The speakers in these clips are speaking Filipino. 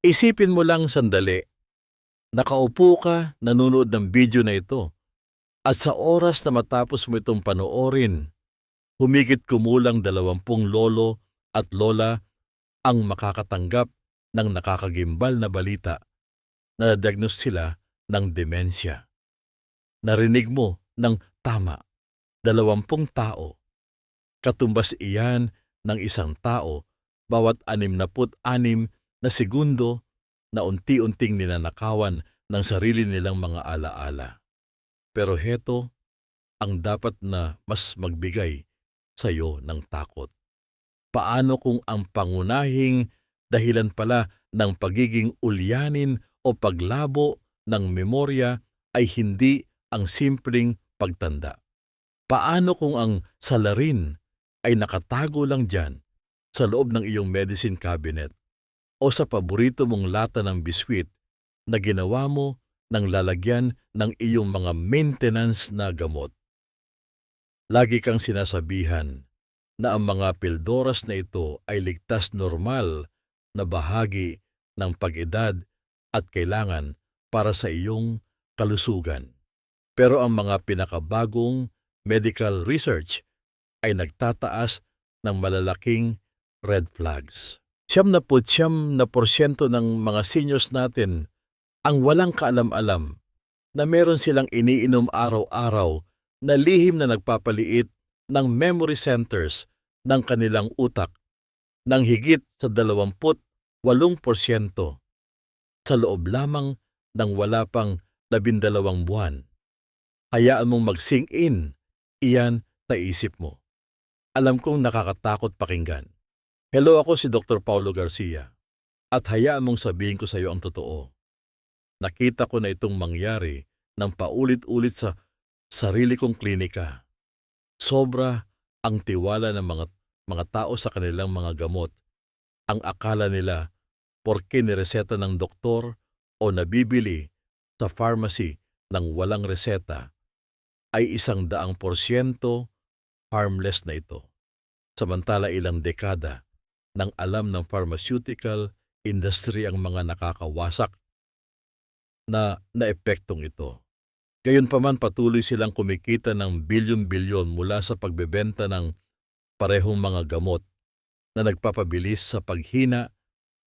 Isipin mo lang sandali, nakaupo ka, nanonood ng video na ito, at sa oras na matapos mo itong panoorin, humigit kumulang 20 lolo at lola ang makakatanggap ng nakakagimbal na balita na na-diagnose sila ng demensya. Narinig mo ng tama, 20 tao. Katumbas iyan ng isang tao bawat 66 na segundo na unti-unting ninanakawan ng sarili nilang mga alaala. Pero heto ang dapat na mas magbigay sa iyo ng takot. Paano kung ang pangunahing dahilan pala ng pagiging ulyanin o paglabo ng memorya ay hindi ang simpleng pagtanda? Paano kung ang salarin ay nakatago lang dyan sa loob ng iyong medicine cabinet o sa paborito mong lata ng biskwit na ginawa mo ng lalagyan ng iyong mga maintenance na gamot? Lagi kang sinasabihan na ang mga pildoras na ito ay ligtas normal na bahagi ng pag-edad at kailangan para sa iyong kalusugan. Pero ang mga pinakabagong medical research ay nagtataas ng malalaking red flags. 99% ng mga seniors natin ang walang kaalam-alam na meron silang iniinom araw-araw na lihim na nagpapaliit ng memory centers ng kanilang utak ng higit sa 28% sa loob lamang ng wala pang 12 buwan. Hayaan mong mag-sink in iyan sa isip mo. Alam kong nakakatakot pakinggan. Hello, ako si Dr. Paulo Garcia at hayaan mong sabihin ko sa iyo ang totoo. Nakita ko na itong mangyari ng paulit-ulit sa sarili kong klinika. Sobra ang tiwala ng mga tao sa kanilang mga gamot. Ang akala nila porke nireseta ng doktor o nabibili sa pharmacy ng walang reseta ay 100% harmless na ito. Samantala ilang dekada nang alam ng pharmaceutical industry ang mga nakakawasak na epektong ito. Gayunpaman patuloy silang kumikita ng bilyon-bilyon mula sa pagbebenta ng parehong mga gamot na nagpapabilis sa paghina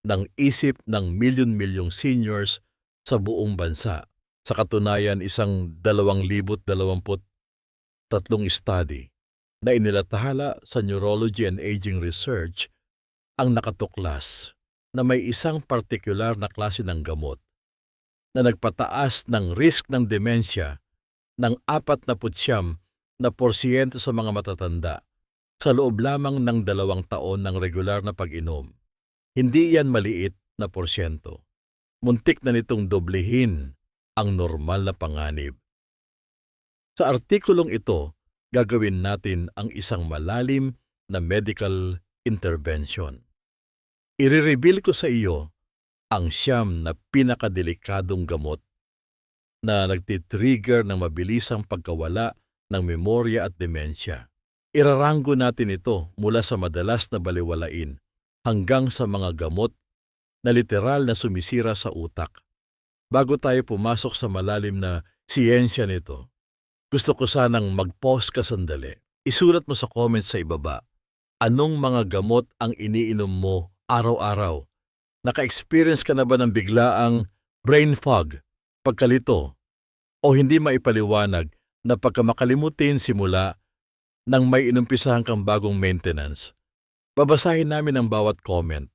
ng isip ng milyon-milyong seniors sa buong bansa. Sa katunayan, isang 2023 study na inilathala sa Neurology and Aging Research ang nakatuklas na may isang partikular na klase ng gamot na nagpataas ng risk ng demensya ng 49% sa mga matatanda sa loob lamang ng 2 taon ng regular na pag-inom. Hindi yan maliit na porsyento. Muntik na nitong doblehin ang normal na panganib. Sa artikulong ito, gagawin natin ang isang malalim na medical intervention. I-reveal ko sa iyo ang 9 na pinakadelikadong gamot na nagtitrigger ng mabilisang pagkawala ng memorya at demensya. Iraranggo natin ito mula sa madalas na baliwalain hanggang sa mga gamot na literal na sumisira sa utak. Bago tayo pumasok sa malalim na siyensya nito, gusto ko sanang mag-pause ka sandali. Isulat mo sa comments sa ibaba, anong mga gamot ang iniinom mo araw-araw? Naka-experience ka na ba ng biglaang brain fog, pagkalito, o hindi maipaliwanag na pagkamakalimutin simula nang may inumpisahan kang bagong maintenance? Babasahin namin ang bawat comment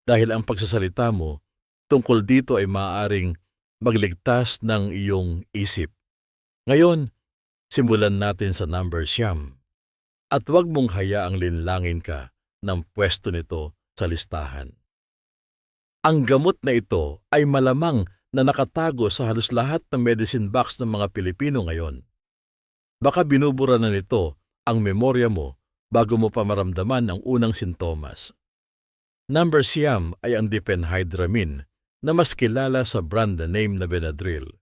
dahil ang pagsasalita mo tungkol dito ay maaaring magligtas ng iyong isip. Ngayon, simulan natin sa number 9. At huwag mong hayaang linlangin ka ng pwesto nito sa listahan. Ang gamot na ito ay malamang na nakatago sa halos lahat ng medicine box ng mga Pilipino ngayon. Baka binubura na nito ang memorya mo bago mo pa maramdaman ang unang sintomas. Number 9 ay ang diphenhydramine na mas kilala sa brand name na Benadryl.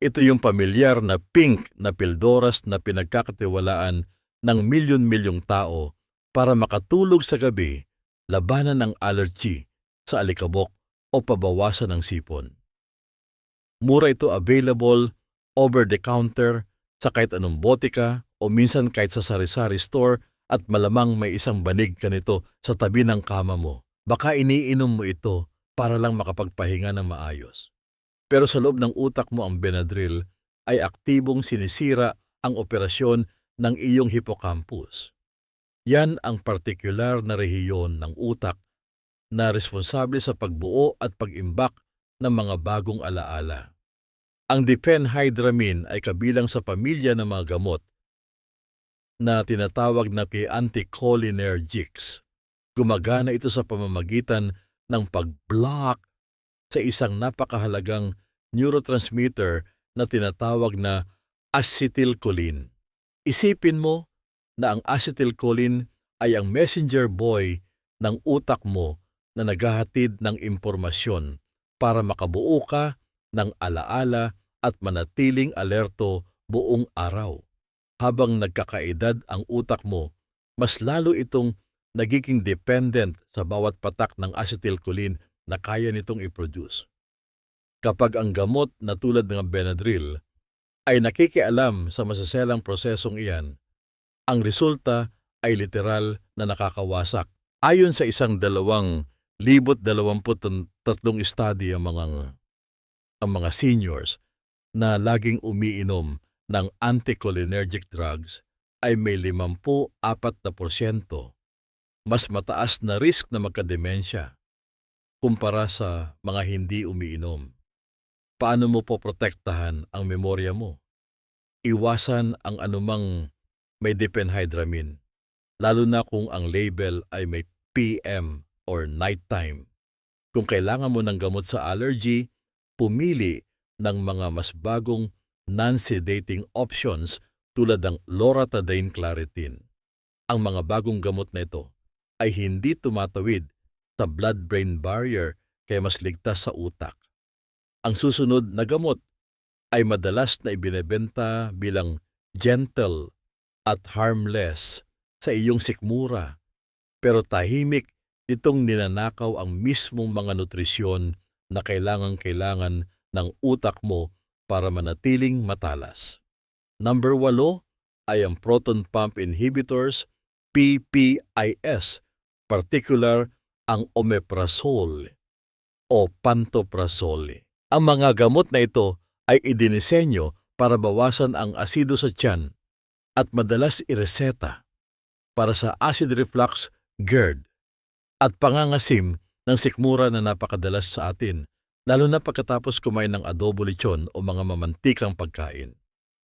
Ito yung pamilyar na pink na pildoras na pinagkakatiwalaan ng milyon-milyong tao para makatulog sa gabi labanan ng allergy sa alikabok o pabawasan ng sipon. Mura ito available over the counter sa kahit anong botika o minsan kahit sa sari-sari store at malamang may isang banig ka nito sa tabi ng kama mo. Baka iniinom mo ito para lang makapagpahinga ng maayos. Pero sa loob ng utak mo ang Benadryl ay aktibong sinisira ang operasyon ng iyong hippocampus. Yan ang partikular na rehiyon ng utak na responsable sa pagbuo at pag-imbak ng mga bagong alaala. Ang diphenhydramine ay kabilang sa pamilya ng mga gamot na tinatawag na anticholinergics. Gumagana ito sa pamamagitan ng pag-block sa isang napakahalagang neurotransmitter na tinatawag na acetylcholine. Isipin mo na ang acetylcholine ay ang messenger boy ng utak mo na naghahatid ng impormasyon para makabuo ka ng alaala at manatiling alerto buong araw. Habang nagkakaedad ang utak mo, mas lalo itong nagiging dependent sa bawat patak ng acetylcholine na kaya nitong i-produce. Kapag ang gamot na tulad ng Benadryl ay nakikialam sa masaselang prosesong iyan, ang resulta ay literal na nakakawasak. Ayon sa isang 2,023 study ang mga seniors na laging umiinom ng anticholinergic drugs ay may 54% mas mataas na risk na magkademensya kumpara sa mga hindi umiinom. Paano mo poprotektahan ang memorya mo? Iwasan ang anumang may diphenhydramine, lalo na kung ang label ay may PM or nighttime. Kung kailangan mo ng gamot sa allergy, pumili ng mga mas bagong non-sedating options tulad ng Loratadine Claritin. Ang mga bagong gamot na ito ay hindi tumatawid sa blood-brain barrier kaya mas ligtas sa utak. Ang susunod na gamot ay madalas na ibinebenta bilang gentle at harmless sa iyong sikmura, pero tahimik nitong ninanakaw ang mismong mga nutrisyon na kailangan ng utak mo para manatiling matalas. Number 8 ay ang proton pump inhibitors, PPIs, particular ang omeprazole o pantoprazole. Ang mga gamot na ito ay idinisenyo para bawasan ang asido sa tiyan at madalas ireseta para sa acid reflux, GERD, at pangangasim ng sikmura na napakadalas sa atin, lalo na pagkatapos kumain ng adobo lechon o mga mamantikang pagkain.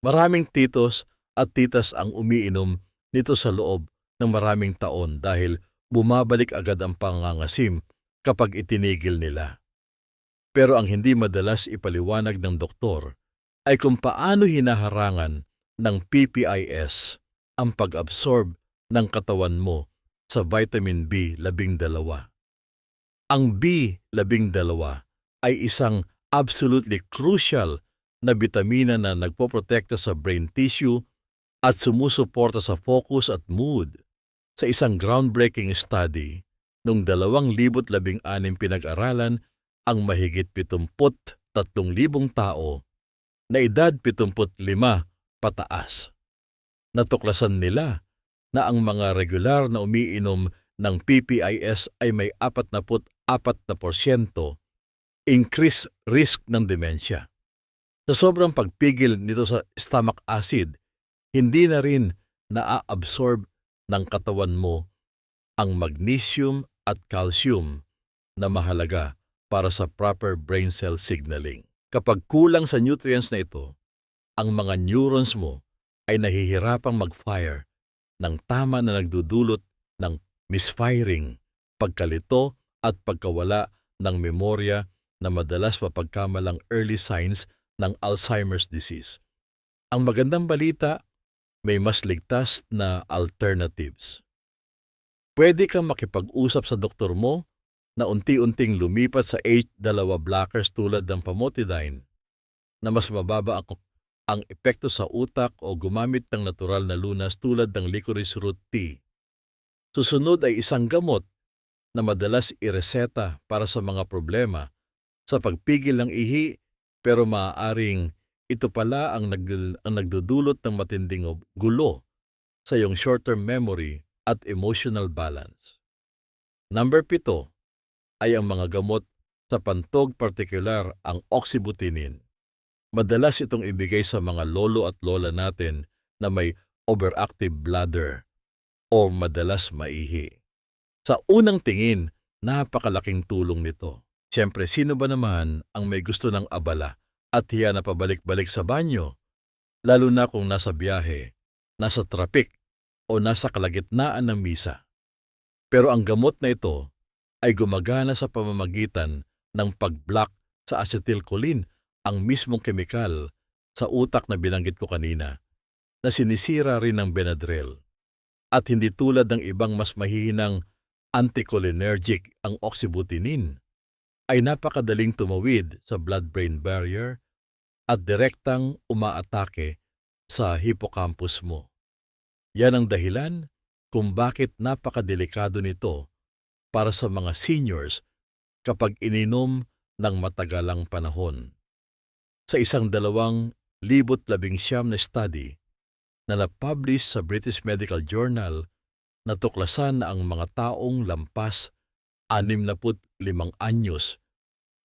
Maraming titos at titas ang umiinom nito sa loob ng maraming taon dahil bumabalik agad ang pangangasim kapag itinigil nila. Pero ang hindi madalas ipaliwanag ng doktor ay kung paano hinaharangan ng PPIs ang pag-absorb ng katawan mo sa vitamin B12. Ang B12 ay isang absolutely crucial na bitamina na nagpoprotekta sa brain tissue at sumusuporta sa focus at mood. Sa isang groundbreaking study, noong 2016 pinag-aralan ang mahigit 73,000 tao na edad 75 pataas. Natuklasan nila na ang mga regular na umiinom ng PPIs ay may 44% increased risk ng demensya. Sa sobrang pagpigil nito sa stomach acid, hindi na rin naa-absorb ng katawan mo ang magnesium at calcium na mahalaga para sa proper brain cell signaling. Kapag kulang sa nutrients na ito, ang mga neurons mo ay nahihirapang mag-fire ng tama na nagdudulot ng misfiring, pagkalito at pagkawala ng memorya na madalas mapagkamalang early signs ng Alzheimer's disease. Ang magandang balita, may mas ligtas na alternatives. Pwede kang makipag-usap sa doktor mo na unti-unting lumipat sa H2 blockers tulad ng famotidine na mas mababa ang epekto sa utak o gumamit ng natural na lunas tulad ng licorice root tea. Susunod ay isang gamot na madalas ireseta para sa mga problema sa pagpigil ng ihi, pero maaaring ito pala ang nagdudulot ng matinding gulo sa iyong short-term memory at emotional balance. Number 7 ay ang mga gamot sa pantog, partikular ang oxybutynin. Madalas itong ibigay sa mga lolo at lola natin na may overactive bladder o madalas maihi. Sa unang tingin, napakalaking tulong nito. Siyempre, sino ba naman ang may gusto ng abala at hiya na pabalik-balik sa banyo? Lalo na kung nasa biyahe, nasa trapik o nasa kalagitnaan ng misa. Pero ang gamot na ito ay gumagana sa pamamagitan ng pag-block sa acetylcholine, ang mismong kemikal sa utak na binanggit ko kanina, na sinisira rin ng Benadryl. At hindi tulad ng ibang mas mahihinang anticholinergic, ang oxybutynin ay napakadaling tumawid sa blood-brain barrier at direktang umaatake sa hippocampus mo. Yan ang dahilan kung bakit napakadelikado nito para sa mga seniors kapag ininom ng matagalang panahon. Sa isang 2019 na study na na-publish sa British Medical Journal, natuklasan na ang mga taong lampas 65 anyos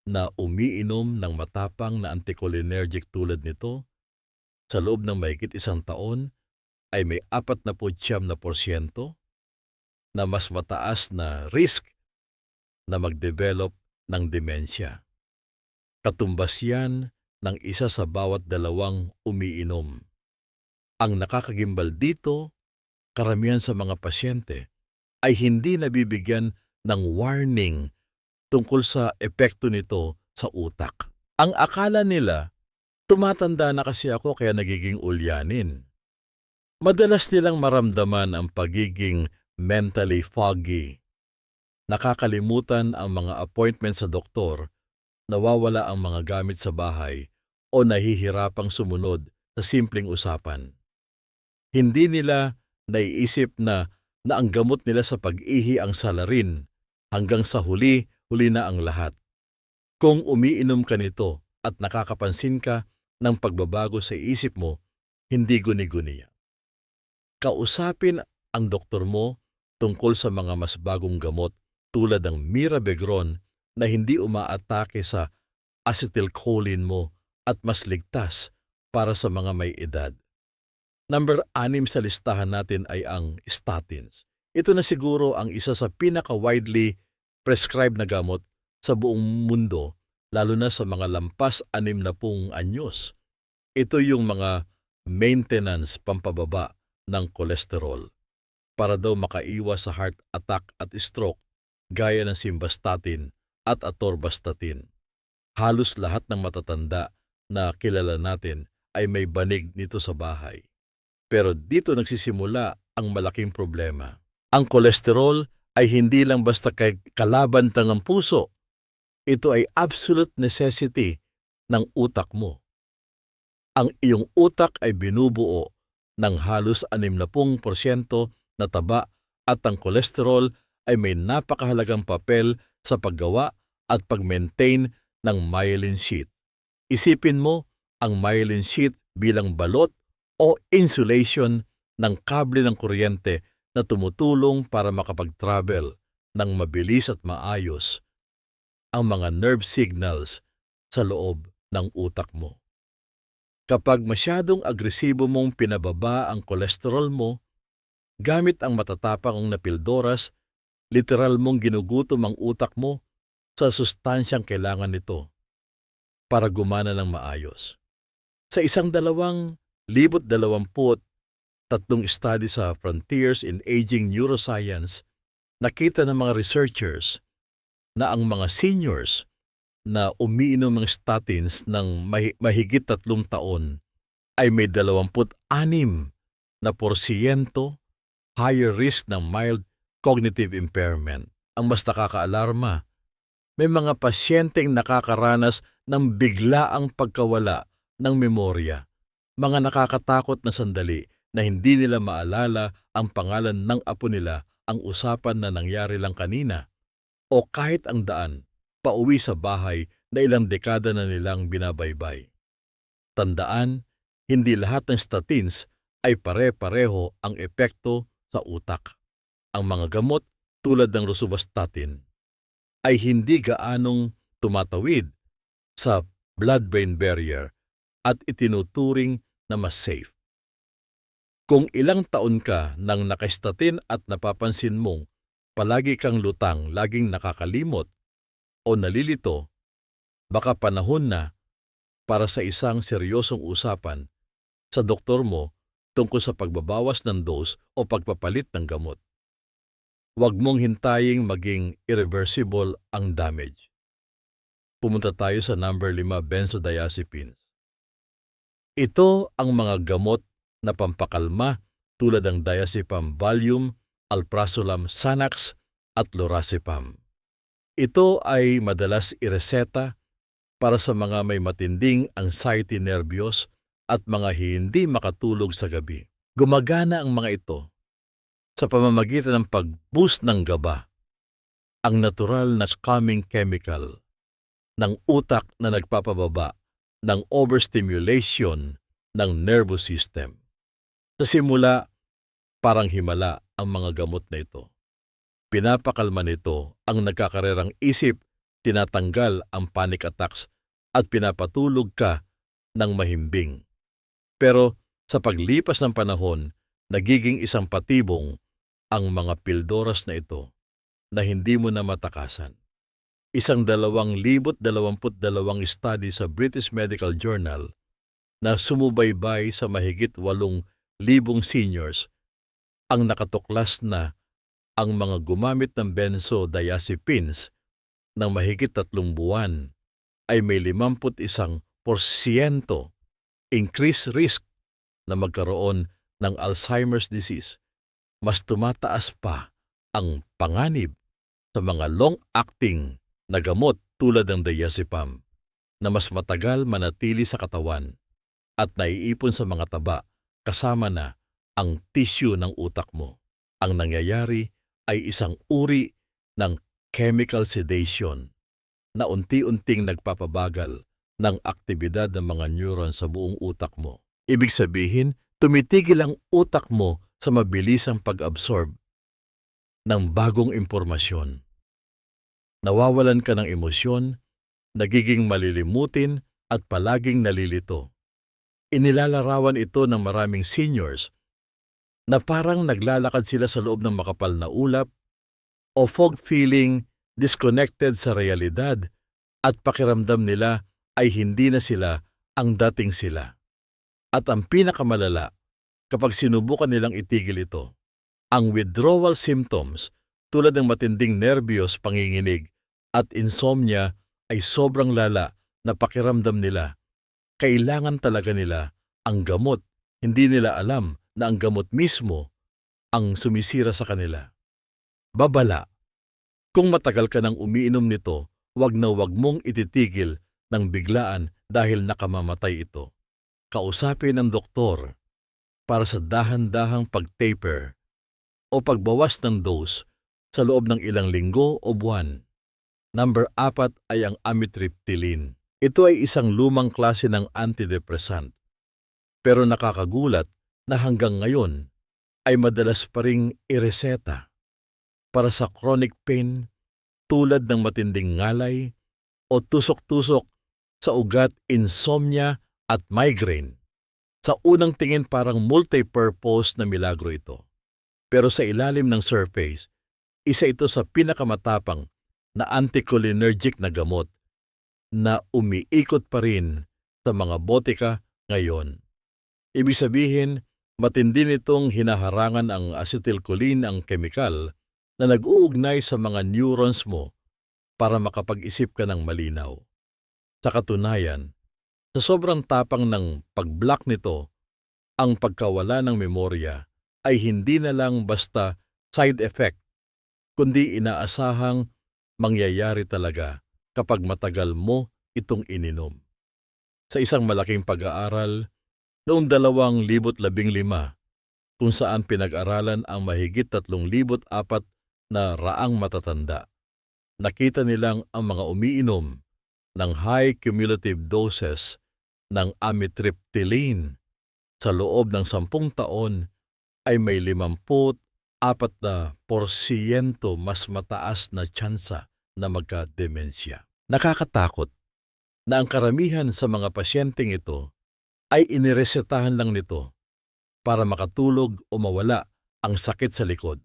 na umiinom ng matapang na anticholinergic tulad nito, sa loob ng mahigit 1 taon ay may 49% na mas mataas na risk na mag-develop ng demensya. Katumbas yan ng 1 sa bawat 2 umiinom. Ang nakakagimbal dito, karamihan sa mga pasyente ay hindi nabibigyan ng warning tungkol sa epekto nito sa utak. Ang akala nila, tumatanda na kasi ako kaya nagiging ulyanin. Madalas nilang maramdaman ang pagiging mentally foggy. Nakakalimutan ang mga appointment sa doktor, nawawala ang mga gamit sa bahay o nahihirapang sumunod sa simpleng usapan. Hindi nila naiisip na ang gamot nila sa pag-ihi ang salarin, hanggang sa huli na ang lahat. Kung umiinom ka nito at nakakapansin ka ng pagbabago sa isip mo, hindi guni-guni yan. Kausapin ang doktor mo tungkol sa mga mas bagong gamot tulad ng Mirabegron na hindi umaatake sa acetylcholine mo at mas ligtas para sa mga may edad. Number 6 sa listahan natin ay ang statins. Ito na siguro ang isa sa pinaka-widely prescribed na gamot sa buong mundo, lalo na sa mga lampas 60 anyos. Ito yung mga maintenance pampababa ng kolesterol para daw makaiwas sa heart attack at stroke gaya ng simvastatin at atorvastatin. Halos lahat ng matatanda na kilala natin ay may banig nito sa bahay. Pero dito nagsisimula ang malaking problema. Ang kolesterol ay hindi lang basta kalaban ng puso. Ito ay absolute necessity ng utak mo. Ang iyong utak ay binubuo ng halos 60% na taba at ang kolesterol ay may napakahalagang papel sa paggawa at pag-maintain ng myelin sheath. Isipin mo ang myelin sheath bilang balot o insulation ng kable ng kuryente na tumutulong para makapag-travel ng mabilis at maayos ang mga nerve signals sa loob ng utak mo. Kapag masyadong agresibo mong pinababa ang kolesterol mo, gamit ang matatapang na pildoras, literal mong ginugutom ang utak mo sa sustansyang kailangan nito para gumana ng maayos. Sa isang 2023 study sa Frontiers in Aging Neuroscience, nakita ng mga researchers na ang mga seniors na umiinom ng statins ng mahigit 3 taon ay may 26% higher risk ng mild cognitive impairment. Ang mas nakakaalarma, may mga pasyenteng nakakaranas ng biglaang pagkawala ng memorya, mga nakakatakot na sandali na hindi nila maalala ang pangalan ng apo nila, ang usapan na nangyari lang kanina, o kahit ang daan pauwi sa bahay na ilang dekada na nilang binabaybay. Tandaan, hindi lahat ng statins ay pare-pareho ang epekto sa utak. Ang mga gamot tulad ng rosuvastatin ay hindi gaanong tumatawid sa blood-brain barrier at itinuturing na mas safe. Kung ilang taon ka nang nakastatin at napapansin mong palagi kang lutang, laging nakakalimot o nalilito, baka panahon na para sa isang seryosong usapan sa doktor mo tungkol sa pagbabawas ng dose o pagpapalit ng gamot. Huwag mong hintaying maging irreversible ang damage. Pumunta tayo sa number 5, benzodiazepines. Ito ang mga gamot na pampakalma tulad ng diazepam Valium, alprazolam Xanax at lorazepam. Ito ay madalas ireseta para sa mga may matinding anxiety nervyos at mga hindi makatulog sa gabi. Gumagana ang mga ito sa pamamagitan ng pag-boost ng GABA, ang natural na calming chemical ng utak na nagpapababa ng overstimulation ng nervous system. Sa simula, parang himala ang mga gamot na ito. Pinapakalma nito ang nagkakarerang isip, tinatanggal ang panic attacks at pinapatulog ka ng mahimbing. Pero sa paglipas ng panahon, nagiging isang patibong ang mga pildoras na ito na hindi mo na matakasan. Isang 2,022 study sa British Medical Journal na sumubaybay sa mahigit 8,000 seniors ang nakatuklas na ang mga gumamit ng benzodiazepines ng mahigit 3 buwan ay may 51% increased risk na magkaroon ng Alzheimer's disease. Mas tumataas pa ang panganib sa mga long-acting na gamot tulad ng diazepam na mas matagal manatili sa katawan at naiipon sa mga taba kasama na ang tissue ng utak mo. Ang nangyayari ay isang uri ng chemical sedation na unti-unting nagpapabagal ng aktibidad ng mga neuron sa buong utak mo. Ibig sabihin, tumitigil ang utak mo sa mabilisang pag-absorb ng bagong impormasyon. Nawawalan ka ng emosyon, nagiging malilimutin at palaging nalilito. Inilalarawan ito ng maraming seniors na parang naglalakad sila sa loob ng makapal na ulap o fog, feeling disconnected sa realidad at pakiramdam nila ay hindi na sila ang dating sila. At ang pinakamalala, kapag sinubukan nilang itigil ito, ang withdrawal symptoms tulad ng matinding nerbiyos, panginginig at insomnia ay sobrang lala na pakiramdam nila. Kailangan talaga nila ang gamot. Hindi nila alam na ang gamot mismo ang sumisira sa kanila. Babala. Kung matagal ka nang umiinom nito, wag na wag mong ititigil ng biglaan dahil nakamamatay ito. Kausapin ang doktor para sa dahan-dahang pag-taper o pagbawas ng dose sa loob ng ilang linggo o buwan. Number 4 ay ang amitriptyline. Ito ay isang lumang klase ng antidepressant. Pero nakakagulat na hanggang ngayon ay madalas pa ring ireseta para sa chronic pain tulad ng matinding ngalay o tusok-tusok sa ugat, insomnia at migraine. Sa unang tingin parang multi-purpose na milagro ito. Pero sa ilalim ng surface, isa ito sa pinakamatapang na anticholinergic na gamot na umiikot pa rin sa mga botika ngayon. Ibig sabihin, matindi nitong hinaharangan ang acetylcholine, ang kemikal na nag-uugnay sa mga neurons mo para makapag-isip ka ng malinaw. Sa katunayan, sa sobrang tapang ng pag-block nito, ang pagkawala ng memorya ay hindi na lang basta side effect, kundi inaasahang mangyayari talaga kapag matagal mo itong ininom. Sa isang malaking pag-aaral noong 2015 kung saan pinag-aralan ang mahigit 3,400 na raang matatanda, nakita nilang ang mga umiinom ng high cumulative doses ng amitriptyline sa loob ng 10 taon ay may 54% mas mataas na tsansa na magka-demensya. Nakakatakot na ang karamihan sa mga pasyenteng ito ay iniresetahan lang nito para makatulog o mawala ang sakit sa likod.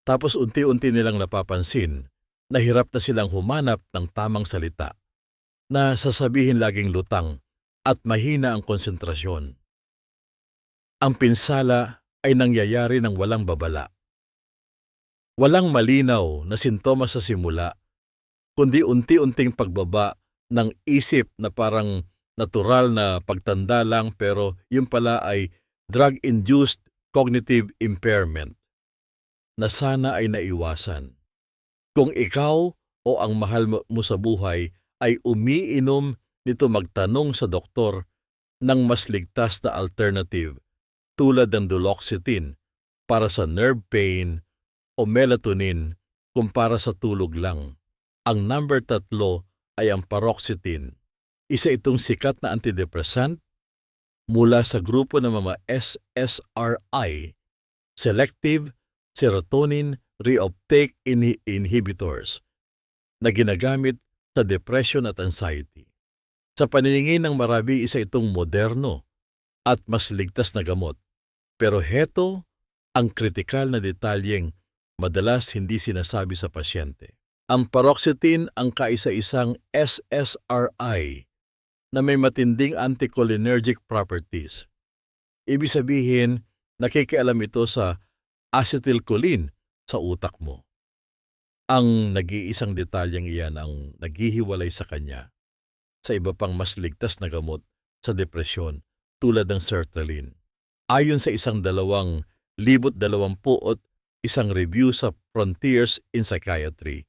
Tapos unti-unti nilang napapansin na hirap na silang humanap ng tamang salita, na sasabihin laging lutang at mahina ang konsentrasyon. Ang pinsala ay nangyayari ng walang babala. Walang malinaw na sintomas sa simula, kundi unti-unting pagbaba ng isip na parang natural na pagtanda lang, pero yun pala ay drug-induced cognitive impairment na sana ay naiwasan. Kung ikaw o ang mahal mo sa buhay ay umiinom nito, magtanong sa doktor ng mas ligtas na alternative tulad ng duloxetine para sa nerve pain o melatonin kumpara sa tulog lang. Ang number 3 ay ang paroxetine. Isa itong sikat na antidepressant mula sa grupo ng mga SSRI, selective serotonin reuptake inhibitors, na ginagamit sa depression at anxiety. Sa paniningin ng marami, isa itong moderno at mas ligtas na gamot. Pero heto ang kritikal na detalyeng madalas hindi sinasabi sa pasyente. Ang paroxetine ang kaisa-isang SSRI na may matinding anticholinergic properties. Ibig sabihin, nakikialam ito sa acetylcholine sa utak mo. Ang nag-iisang detalyeng iyan ang naghihiwalay sa kanya sa iba pang mas ligtas na gamot sa depresyon tulad ng sertraline. Ayon sa 2021 review sa Frontiers in Psychiatry,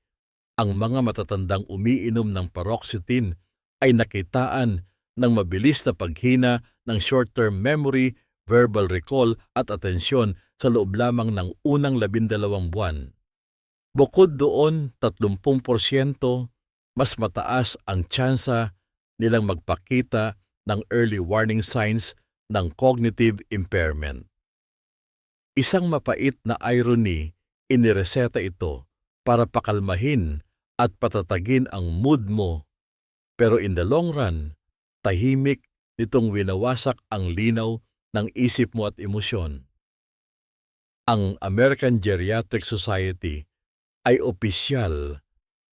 ang mga matatandang umiinom ng paroxetine ay nakitaan ng mabilis na paghina ng short-term memory, verbal recall at atensyon sa loob lamang ng unang 12 buwan. Bukod doon, 30% mas mataas ang tsansa nilang magpakita ng early warning signs ng cognitive impairment. Isang mapait na irony, inireseta ito para pakalmahin at patatagin ang mood mo, pero in the long run, tahimik nitong winawasak ang linaw ng isip mo at emosyon. Ang American Geriatric Society ay opisyal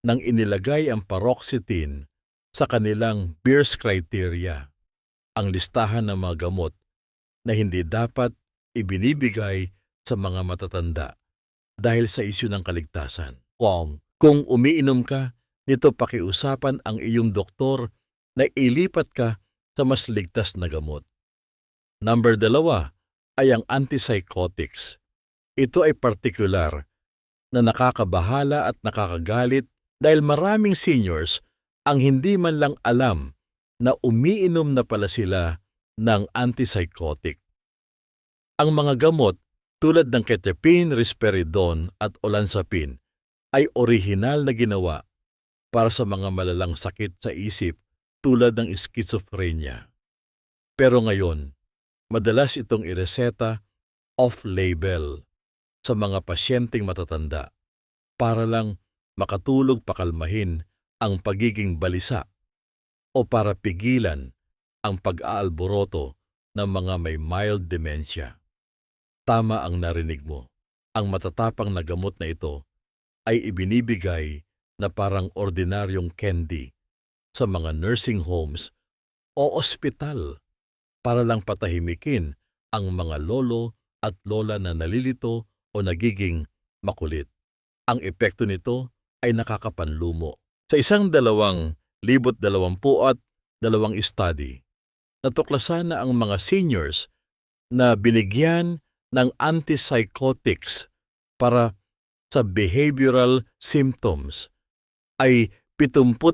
nang inilagay ang paroxetine sa kanilang Beers criteria, ang listahan ng mga gamot na hindi dapat ibinibigay sa mga matatanda dahil sa isyu ng kaligtasan. Kung umiinom ka nito, pakiusapan ang iyong doktor na ilipat ka sa mas ligtas na gamot. Number 2 ay ang antipsychotics. Ito ay partikular na nakakabahala at nakakagalit dahil maraming seniors ang hindi man lang alam na umiinom na pala sila ng antipsychotic. Ang mga gamot tulad ng quetiapine, risperidone at olanzapine ay orihinal na ginawa para sa mga malalang sakit sa isip tulad ng schizophrenia. Pero ngayon, madalas itong ireseta off-label sa mga pasyenteng matatanda para lang makatulog pakalmahin ang pagiging balisa o para pigilan ang pag-aalboroto ng mga may mild dementia. Tama ang narinig mo. Ang matatapang na gamot na ito ay ibinibigay na parang ordinaryong candy sa mga nursing homes o ospital para lang patahimikin ang mga lolo at lola na nalilito o nagiging makulit. Ang epekto nito ay nakakapanlumo. Sa 2022 study, natuklasan na ang mga seniors na binigyan ng antipsychotics para sa behavioral symptoms ay 71%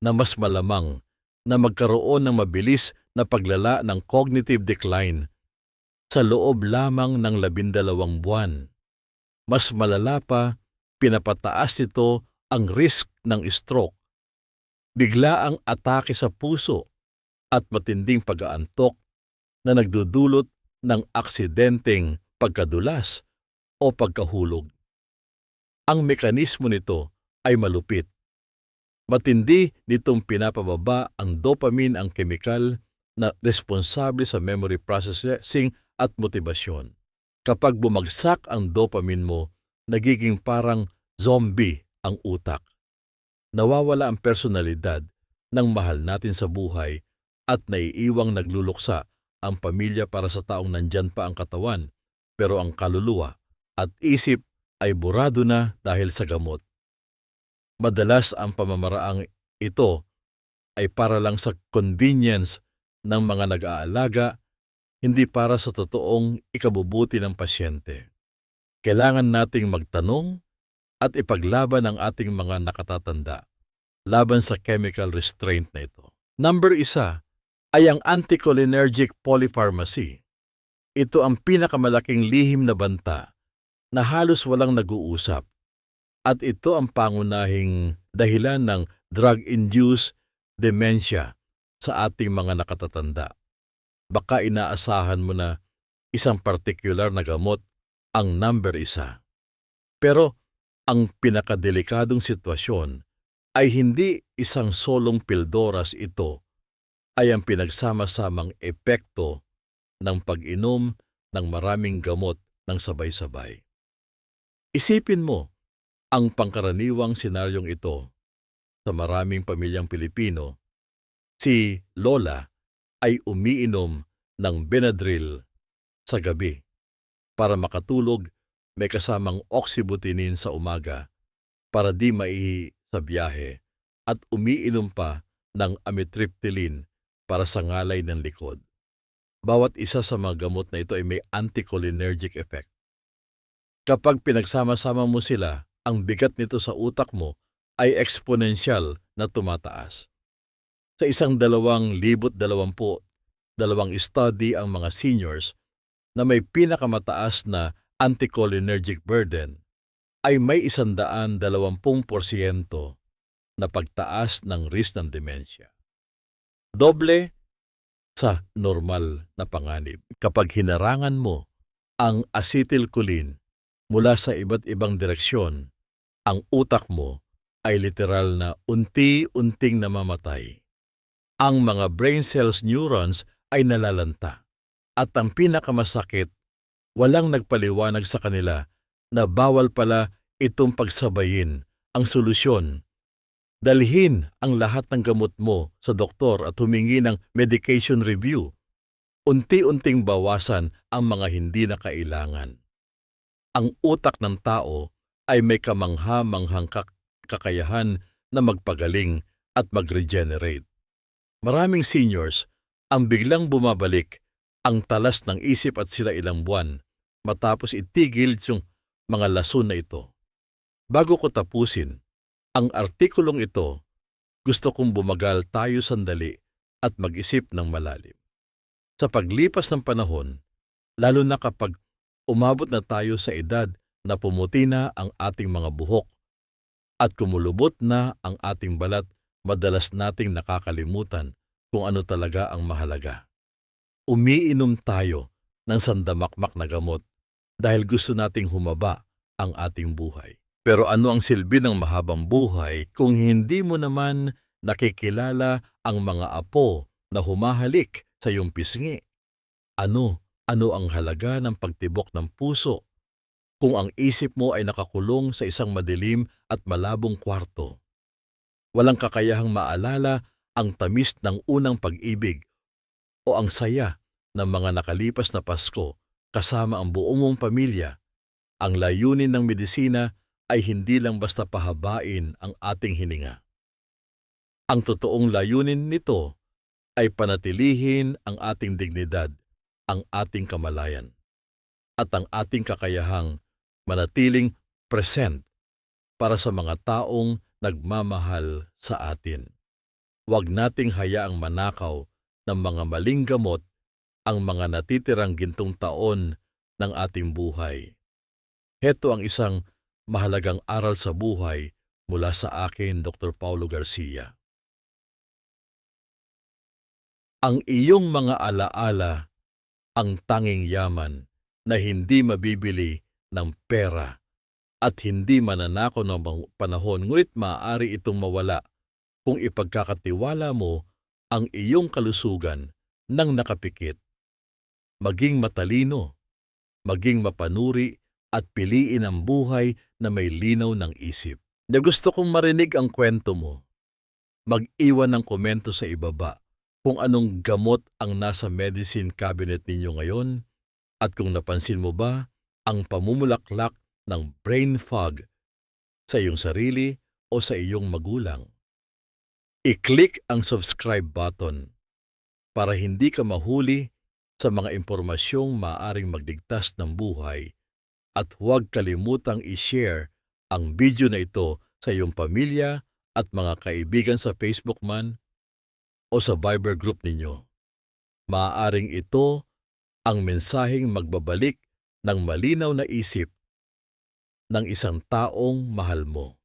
na mas malamang na magkaroon ng mabilis na paglala ng cognitive decline sa loob lamang ng 12 buwan. Mas malala pa, pinapataas nito ang risk ng stroke, biglaang atake sa puso at matinding pag-aantok na nagdudulot ng aksidenteng pagkadulas o pagkahulog. Ang mekanismo nito ay malupit. Matindi nitong pinapababa ang dopamine, ang kemikal na responsable sa memory processing at motibasyon. Kapag bumagsak ang dopamine mo, nagiging parang zombie ang utak. Nawawala ang personalidad ng mahal natin sa buhay at naiiwang nagluluksa ang pamilya para sa taong nandyan pa ang katawan, pero ang kaluluwa at isip ay burado na dahil sa gamot. Madalas ang pamamaraang ito ay para lang sa convenience ng mga nag-aalaga, hindi para sa totoong ikabubuti ng pasyente. Kailangan nating magtanong at ipaglaban ang ating mga nakatatanda laban sa chemical restraint na ito. Number 1 ay ang anticholinergic polypharmacy. Ito ang pinakamalaking lihim na banta na halos walang nag-uusap, at ito ang pangunahing dahilan ng drug-induced dementia sa ating mga nakatatanda. Baka inaasahan mo na isang partikular na gamot ang number 1. Pero ang pinakadelikadong sitwasyon ay hindi isang solong pildoras, ito ay ang pinagsama-samang epekto ng pag-inom ng maraming gamot ng sabay-sabay. Isipin mo ang pangkaraniwang senaryong ito sa maraming pamilyang Pilipino. Si Lola ay umiinom ng Benadryl sa gabi para makatulog, may kasamang oxybutynin sa umaga para di maihi sa biyahe, at umiinom pa ng amitriptyline para sa ngalay ng likod. Bawat isa sa mga gamot na ito ay may anticholinergic effect. Kapag pinagsama-sama mo sila, ang bigat nito sa utak mo ay exponential na tumataas. Sa 2022 study ang mga seniors na may pinakamataas na anticholinergic burden ay may 120% na pagtaas ng risk ng demensya. Doble sa normal na panganib. Kapag hinarangan mo ang acetylcholine mula sa iba't ibang direksyon, ang utak mo ay literal na unti-unting namamatay. Ang mga brain cells neurons ay nalalanta. At ang pinakamasakit, walang nagpaliwanag sa kanila na bawal pala itong pagsabayin. Ang solusyon, dalhin ang lahat ng gamot mo sa doktor at humingi ng medication review. Unti-unting bawasan ang mga hindi na kailangan. Ang utak ng tao ay may kamangha-manghang kakayahan na magpagaling at mag-regenerate. Maraming seniors ang biglang bumabalik ang talas ng isip at sila ilang buwan matapos itigil yung mga lason na ito. Bago ko tapusin ang artikulong ito, gusto kong bumagal tayo sandali at mag-isip ng malalim. Sa paglipas ng panahon, lalo na kapag umabot na tayo sa edad na pumuti na ang ating mga buhok at kumulubot na ang ating balat, madalas nating nakakalimutan kung ano talaga ang mahalaga. Umiinom tayo ng sandamakmak na gamot dahil gusto nating humaba ang ating buhay. Pero ano ang silbi ng mahabang buhay kung hindi mo naman nakikilala ang mga apo na humahalik sa iyong pisngi? Ano ang halaga ng pagtibok ng puso kung ang isip mo ay nakakulong sa isang madilim at malabong kwarto? Walang kakayahang maalala ang tamis ng unang pag-ibig o ang saya ng mga nakalipas na Pasko kasama ang buong mong pamilya. Ang layunin ng medisina ay hindi lang basta pahabain ang ating hininga. Ang totoong layunin nito ay panatilihin ang ating dignidad, ang ating kamalayan, at ang ating kakayahang manatiling present para sa mga taong nagmamahal sa atin. Huwag nating hayaang manakaw ng mga maling gamot ang mga natitirang gintong taon ng ating buhay. Heto ang isang mahalagang aral sa buhay Mula sa akin, Dr. Paulo Garcia. Ang iyong mga alaala ang tanging yaman na hindi mabibili ng pera at hindi mananako ng panahon, ngunit maaari itong mawala kung ipagkakatiwala mo ang iyong kalusugan ng nakapikit. Maging matalino, maging mapanuri at piliin ang buhay na may linaw ng isip. Na gusto kong marinig ang kwento mo. Mag-iwan ng komento sa ibaba kung anong gamot ang nasa medicine cabinet ninyo ngayon at kung napansin mo ba ang pamumulaklak ng brain fog sa iyong sarili o sa iyong magulang. I-click ang subscribe button para hindi ka mahuli sa mga impormasyong maaaring magligtas ng buhay at huwag kalimutang i-share ang video na ito sa iyong pamilya at mga kaibigan sa Facebook man o sa Viber group ninyo. Maaaring ito ang mensaheng magbabalik ng malinaw na isip ng isang taong mahal mo.